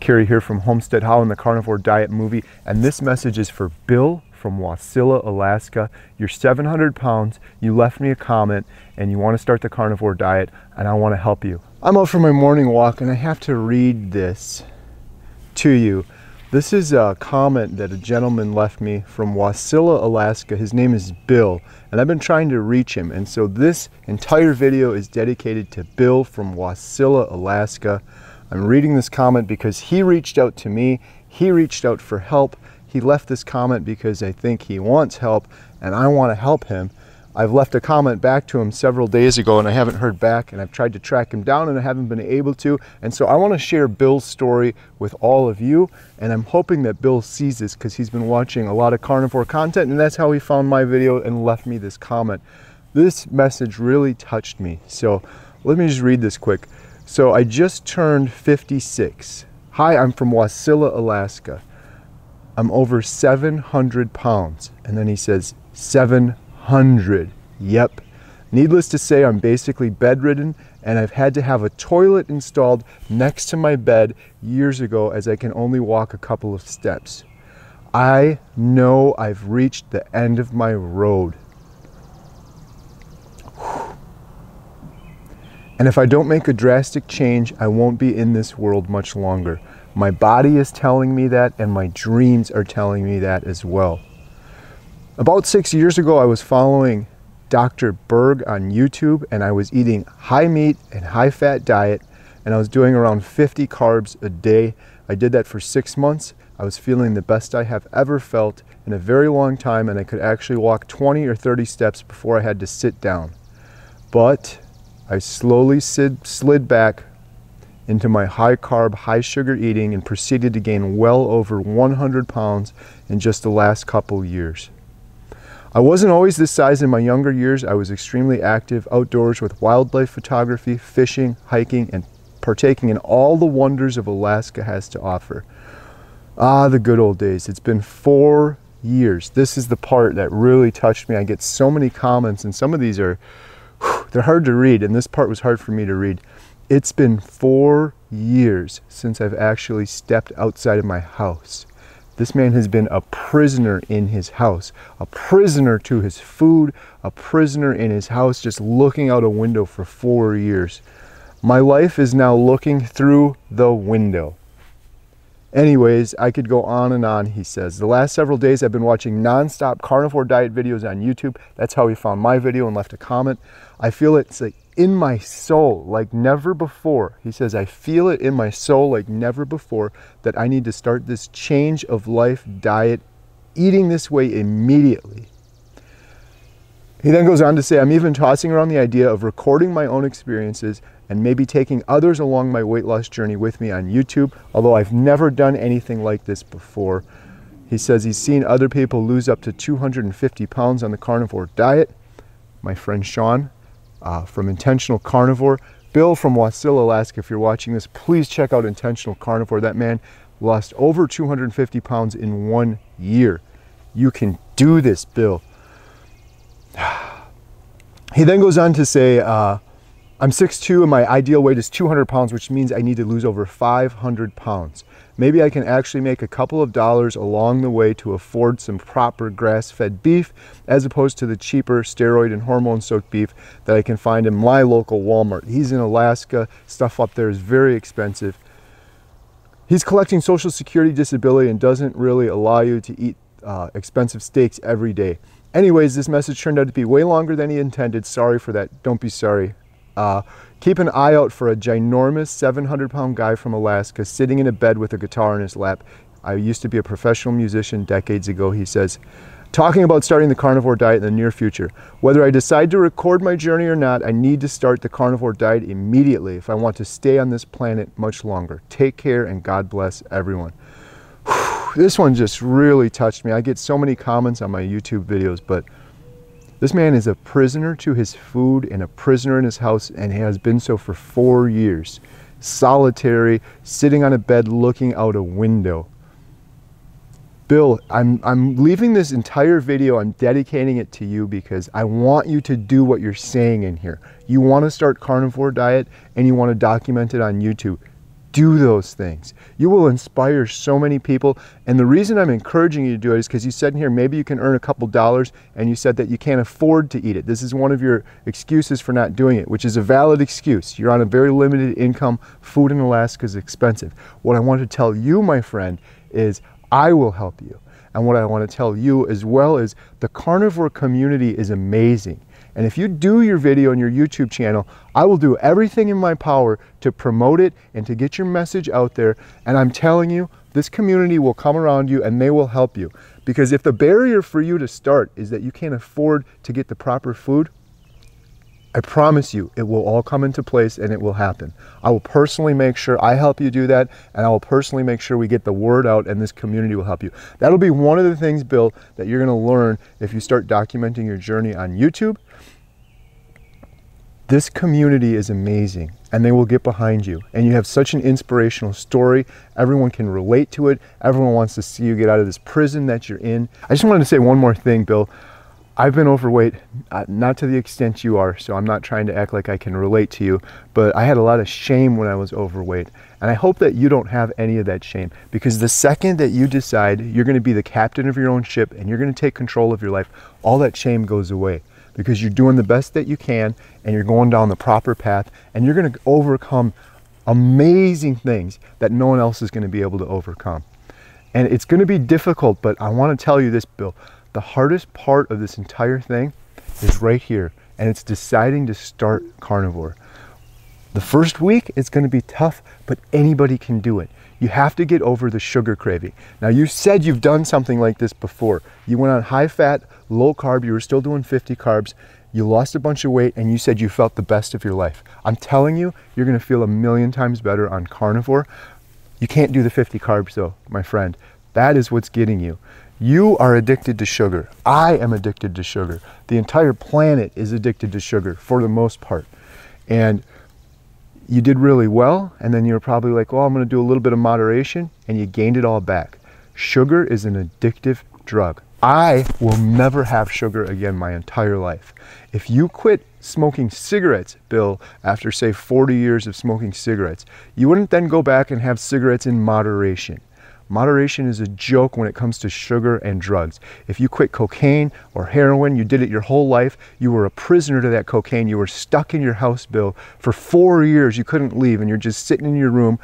Carrie here from Homestead How and the Carnivore Diet movie, and this message is for Bill from Wasilla, Alaska. You're 700 pounds, you left me a comment, and you want to start the carnivore diet, and I want to help you. I'm out for my morning walk, and I have to read this to you. This is a comment that a gentleman left me from Wasilla, Alaska. His name is Bill, and I've been trying to reach him, and so this entire video is dedicated to Bill from Wasilla, Alaska. I'm reading this comment because he reached out to me. He reached out for help. He left this comment because I think he wants help and I want to help him. I've left a comment back to him several days ago and I haven't heard back, and I've tried to track him down and I haven't been able to. And so I want to share Bill's story with all of you, and I'm hoping that Bill sees this because he's been watching a lot of carnivore content, and that's how he found my video and left me this comment. This message really touched me. So let me just read this quick. So I just turned 56. Hi, I'm from Wasilla, Alaska. I'm over 700 pounds. And then he says 700. Yep. Needless to say, I'm basically bedridden, and I've had to have a toilet installed next to my bed years ago as I can only walk a couple of steps. I know I've reached the end of my road. And if I don't make a drastic change, I won't be in this world much longer. My body is telling me that, and my dreams are telling me that as well. About 6 years ago, I was following Dr. Berg on YouTube, and I was eating high meat and high fat diet, and I was doing around 50 carbs a day. I did that for 6 months. I was feeling the best I have ever felt in a very long time, and I could actually walk 20 or 30 steps before I had to sit down. But I slowly slid back into my high carb, high sugar eating and proceeded to gain well over 100 pounds in just the last couple years. I wasn't always this size in my younger years. I was extremely active outdoors with wildlife photography, fishing, hiking, and partaking in all the wonders of Alaska has to offer. Ah, the good old days. It's been 4 years. This is the part that really touched me. I get so many comments, and some of these are they're hard to read, and this part was hard for me to read. It's been 4 years since I've actually stepped outside of my house. This man has been a prisoner in his house, a prisoner to his food, a prisoner in his house, just looking out a window for 4 years. My life is now looking through the window. Anyways, I could go on and on, he says. The last several days I've been watching non-stop carnivore diet videos on YouTube. That's how he found my video and left a comment. I feel it's like in my soul like never before. He says, I feel it in my soul like never before that I need to start this change of life diet, eating this way immediately. He then goes on to say, I'm even tossing around the idea of recording my own experiences and maybe taking others along my weight loss journey with me on YouTube, although I've never done anything like this before. He says he's seen other people lose up to 250 pounds on the carnivore diet. My friend Sean from Intentional Carnivore. Bill from Wasilla, Alaska, if you're watching this, please check out Intentional Carnivore. That man lost over 250 pounds in 1 year. You can do this, Bill. He then goes on to say, I'm 6'2" and my ideal weight is 200 pounds, which means I need to lose over 500 pounds. Maybe I can actually make a couple of dollars along the way to afford some proper grass-fed beef, as opposed to the cheaper steroid and hormone-soaked beef that I can find in my local Walmart. He's in Alaska. Stuff up there is very expensive. He's collecting Social Security disability and doesn't really allow you to eat expensive steaks every day. Anyways, this message turned out to be way longer than he intended. Sorry for that. Don't be sorry. Keep an eye out for a ginormous 700-pound guy from Alaska sitting in a bed with a guitar in his lap. I used to be a professional musician decades ago, he says. Talking about starting the carnivore diet in the near future. Whether I decide to record my journey or not, I need to start the carnivore diet immediately if I want to stay on this planet much longer. Take care and God bless everyone. This one just really touched me. I get so many comments on my YouTube videos, but this man is a prisoner to his food and a prisoner in his house, and has been so for 4 years. Solitary, sitting on a bed looking out a window. Bill, I'm leaving this entire video, I'm dedicating it to you because I want you to do what you're saying in here. You want to start carnivore diet and you want to document it on YouTube. Do those things. You will inspire so many people. And the reason I'm encouraging you to do it is because you said in here, maybe you can earn a couple dollars, and you said that you can't afford to eat it. This is one of your excuses for not doing it, which is a valid excuse. You're on a very limited income. Food in Alaska is expensive. What I want to tell you, my friend, is I will help you. And what I want to tell you as well is the carnivore community is amazing. And if you do your video on your YouTube channel, I will do everything in my power to promote it and to get your message out there. And I'm telling you, this community will come around you and they will help you. Because if the barrier for you to start is that you can't afford to get the proper food, I promise you it will all come into place and it will happen. I will personally make sure I help you do that, and I will personally make sure we get the word out, and this community will help you. That'll be one of the things, Bill, that you're going to learn if you start documenting your journey on YouTube. This community is amazing, and they will get behind you. And you have such an inspirational story. Everyone can relate to it. Everyone wants to see you get out of this prison that you're in. I just wanted to say one more thing, Bill. I've been overweight, not to the extent you are, so I'm not trying to act like I can relate to you, but I had a lot of shame when I was overweight. And I hope that you don't have any of that shame, because the second that you decide you're going to be the captain of your own ship and you're going to take control of your life, all that shame goes away, because you're doing the best that you can and you're going down the proper path, and you're going to overcome amazing things that no one else is going to be able to overcome. And it's going to be difficult, but I want to tell you this, Bill. The hardest part of this entire thing is right here, and it's deciding to start carnivore. The first week it's going to be tough, but anybody can do it. You have to get over the sugar craving. Now, you said you've done something like this before. You went on high fat, low carb, you were still doing 50 carbs, you lost a bunch of weight, and you said you felt the best of your life. I'm telling you, you're going to feel 1,000,000 times better on carnivore. You can't do the 50 carbs though, my friend. That is what's getting you. You are addicted to sugar. I am addicted to sugar. The entire planet is addicted to sugar for the most part. And you did really well, and then you were probably like, well, I'm going to do a little bit of moderation, and you gained it all back. Sugar is an addictive drug. I will never have sugar again my entire life. If you quit smoking cigarettes, Bill, after say 40 years of smoking cigarettes, you wouldn't then go back and have cigarettes in moderation. Moderation is a joke when it comes to sugar and drugs. If you quit cocaine or heroin, you did it your whole life, you were a prisoner to that cocaine, you were stuck in your house, Bill, for 4 years, you couldn't leave, and you're just sitting in your room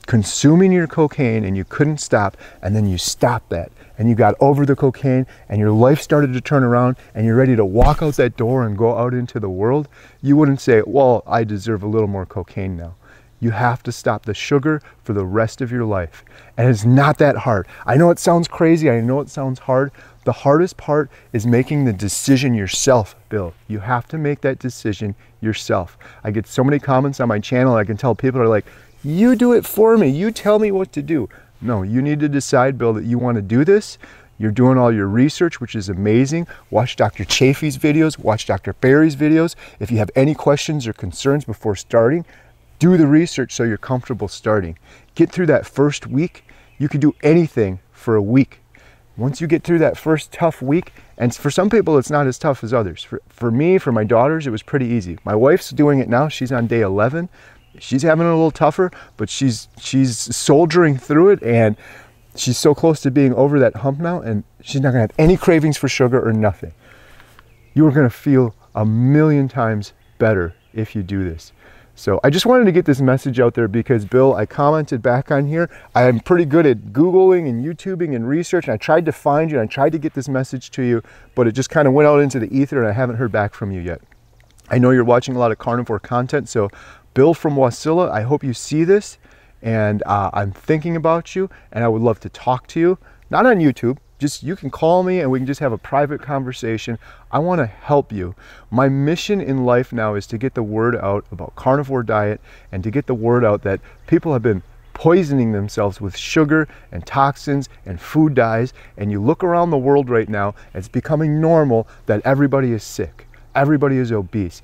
consuming your cocaine, and you couldn't stop, and then you stopped that, and you got over the cocaine, and your life started to turn around, and you're ready to walk out that door and go out into the world, you wouldn't say, well, I deserve a little more cocaine now. You have to stop the sugar for the rest of your life. And it's not that hard. I know it sounds crazy. I know it sounds hard. The hardest part is making the decision yourself, Bill. You have to make that decision yourself. I get so many comments on my channel. I can tell people are like, you do it for me. You tell me what to do. No, you need to decide, Bill, that you want to do this. You're doing all your research, which is amazing. Watch Dr. Chafee's videos. Watch Dr. Barry's videos. If you have any questions or concerns before starting, do the research so you're comfortable starting. Get through that first week. You can do anything for a week. Once you get through that first tough week, and for some people it's not as tough as others. For me, for my daughters, it was pretty easy. My wife's doing it now. She's on day 11. She's having it a little tougher, but she's soldiering through it, and she's so close to being over that hump now, and she's not going to have any cravings for sugar or nothing. You are going to feel 1,000,000 times better if you do this. So I just wanted to get this message out there because, Bill, I commented back on here. I'm pretty good at Googling and YouTubing and research, and I tried to find you, and I tried to get this message to you, but it just kind of went out into the ether, and I haven't heard back from you yet. I know you're watching a lot of carnivore content, so Bill from Wasilla, I hope you see this, and I'm thinking about you, and I would love to talk to you, not on YouTube. Just, you can call me and we can just have a private conversation. I want to help you. My mission in life now is to get the word out about carnivore diet, and to get the word out that people have been poisoning themselves with sugar and toxins and food dyes. And you look around the world right now, it's becoming normal that everybody is sick. Everybody is obese.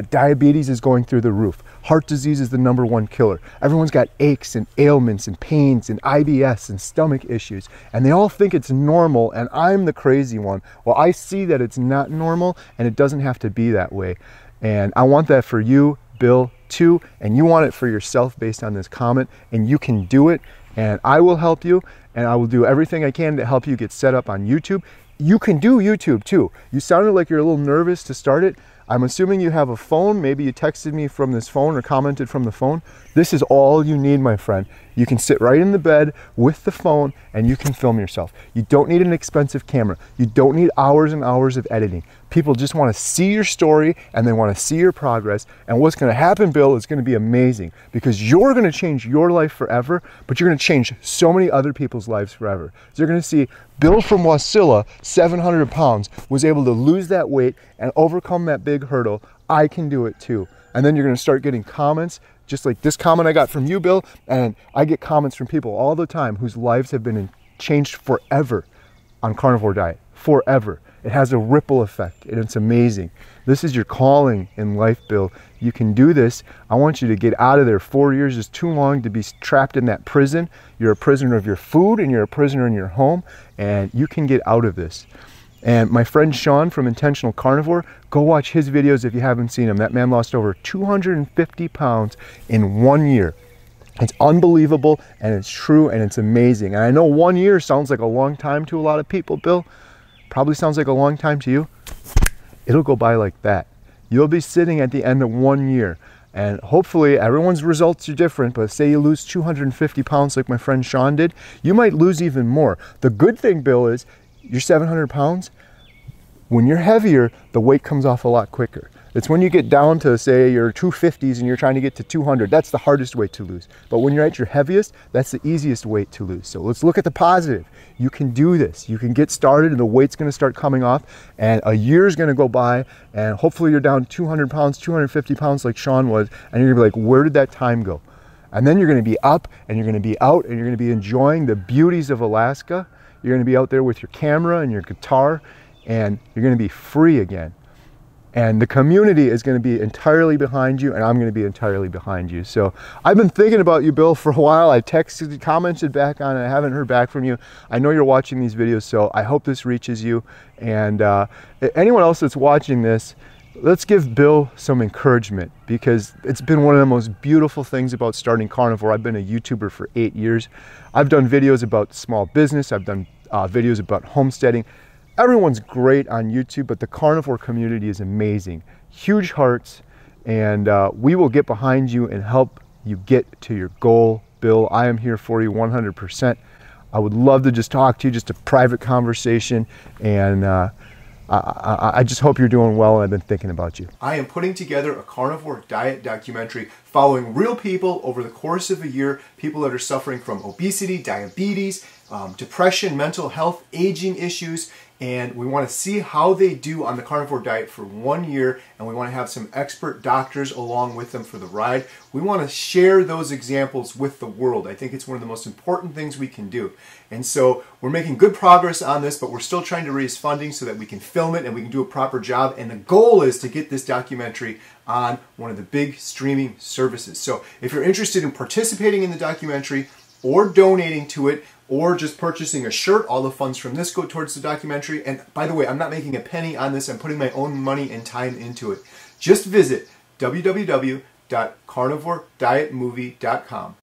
Diabetes is going through the roof. Heart disease is the #1 killer. Everyone's got aches and ailments and pains and IBS and stomach issues. And they all think it's normal, and I'm the crazy one. Well, I see that it's not normal, and it doesn't have to be that way. And I want that for you, Bill too, and you want it for yourself based on this comment, and you can do it, and I will help you, and I will do everything I can to help you get set up on YouTube. You can do YouTube too. You sounded like you're a little nervous to start it. I'm assuming you have a phone. Maybe you texted me from this phone or commented from the phone. This is all you need, my friend. You can sit right in the bed with the phone and you can film yourself. You don't need an expensive camera. You don't need hours and hours of editing. People just want to see your story and they want to see your progress. And what's going to happen, Bill, is going to be amazing, because you're going to change your life forever, but you're going to change so many other people's lives forever. So you're going to see Bill from Wasilla, 700 pounds, was able to lose that weight and overcome that big hurdle. I can do it too. And then you're going to start getting comments, just like this comment I got from you, Bill, and I get comments from people all the time whose lives have been changed forever on carnivore diet, forever. It has a ripple effect and it's amazing. This is your calling in life, Bill. You can do this. I want you to get out of there. 4 years is too long to be trapped in that prison. You're a prisoner of your food and you're a prisoner in your home, and you can get out of this. And my friend Sean from Intentional Carnivore, go watch his videos if you haven't seen him. That man lost over 250 pounds in 1 year. It's unbelievable and it's true and it's amazing. And I know 1 year sounds like a long time to a lot of people, Bill. Probably sounds like a long time to you. It'll go by like that. You'll be sitting at the end of 1 year, and hopefully everyone's results are different, but say you lose 250 pounds like my friend Sean did, you might lose even more. The good thing, Bill, is you're 700 pounds. When you're heavier, the weight comes off a lot quicker. It's when you get down to, say, your 250s and you're trying to get to 200, that's the hardest weight to lose. But when you're at your heaviest, that's the easiest weight to lose. So let's look at the positive. You can do this. You can get started and the weight's gonna start coming off, and a year's gonna go by, and hopefully you're down 200 pounds, 250 pounds like Sean was, and you're gonna be like, where did that time go? And then you're gonna be up and you're gonna be out and you're gonna be enjoying the beauties of Alaska. You're gonna be out there with your camera and your guitar, and you're gonna be free again. And the community is going to be entirely behind you, and I'm going to be entirely behind you. So I've been thinking about you, Bill, for a while. I texted, commented back on it. I haven't heard back from you. I know you're watching these videos, so I hope this reaches you. And anyone else that's watching this, let's give Bill some encouragement, because it's been one of the most beautiful things about starting Carnivore. I've been a YouTuber for 8 years. I've done videos about small business. I've done videos about homesteading. Everyone's great on YouTube, but the carnivore community is amazing. Huge hearts, and we will get behind you and help you get to your goal. Bill, I am here for you 100%. I would love to just talk to you, just a private conversation, and I just hope you're doing well, and I've been thinking about you. I am putting together a carnivore diet documentary following real people over the course of a year, people that are suffering from obesity, diabetes, depression, mental health, aging issues, and we want to see how they do on the carnivore diet for 1 year, and we want to have some expert doctors along with them for the ride. We want to share those examples with the world. I think it's one of the most important things we can do. And so we're making good progress on this, but we're still trying to raise funding so that we can film it and we can do a proper job. And the goal is to get this documentary on one of the big streaming services. So if you're interested in participating in the documentary or donating to it, or just purchasing a shirt, all the funds from this go towards the documentary. And by the way, I'm not making a penny on this. I'm putting my own money and time into it. Just visit www.carnivoredietmovie.com.